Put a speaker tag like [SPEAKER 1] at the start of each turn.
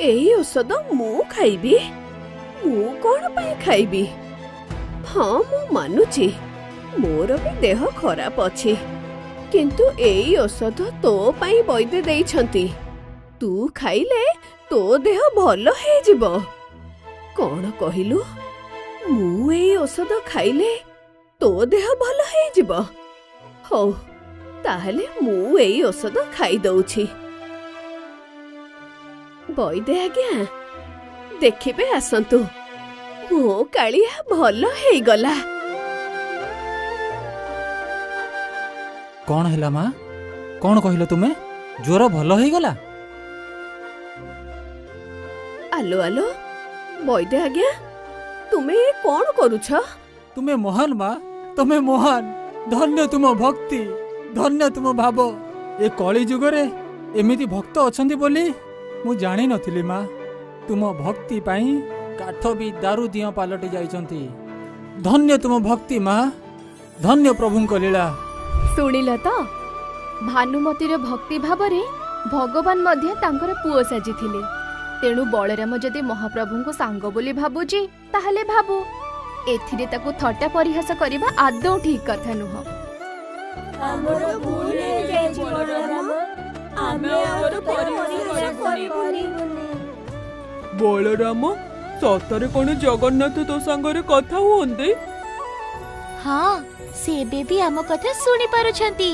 [SPEAKER 1] एई औषध मु खाइबी? मु कौन पाई खाइबी? हाँ मु मानुची मोर भी देह खराब अछि, किंतु एई औषध तो पाई वैद्य देइछंती। तू खाइले तो देह भल हे जिवो। कौन कहिलु? मु एई औषध खाइले तो देह भल हे जिवो। हो ताहले मु एई औषध खाई दउछि। वैद्य आज्ञा देखिबे आसंतु, मो कालिया भल हे गला।
[SPEAKER 2] कौन हैला माँ? कौन कहिलो तुमे? ज्वर भल हो गला?
[SPEAKER 1] आलो आलो वैद्य आज्ञा, तुमे कौन करूछ?
[SPEAKER 2] तुमे महान माँ, तुमे महान। धन्य तुम भक्ति, धन्य तुम भाव। ए कली जुगरे एमिति भक्त अछंती बोली मु जानी नथिली माँ। तुम भक्ति पाई काठ भी दारू दिया पालटी जाइछंती। धन्य तुम भक्ति माँ, धन्य प्रभुंक लीला।
[SPEAKER 3] शुणिल तो भानुमतीर भक्ति भावरे भगवान मध्य तांकर पुओ साजिथिले। तेणु बलराम जदि महाप्रभुंको सांग बोली भाबुची ताहले भाबु, एथिरे ताकू थट्टा परिहास करिबा आदौ ठीक कथा नुह।
[SPEAKER 4] हमरो भूल हे जायछि बलराम, आमे और परिहास करिबुनी।
[SPEAKER 5] बलराम सतरे कोन जगन्नाथ तो सांगरे कथा हुंदे?
[SPEAKER 4] हाँ से बेबी आम कथा सुनी पारुछंती।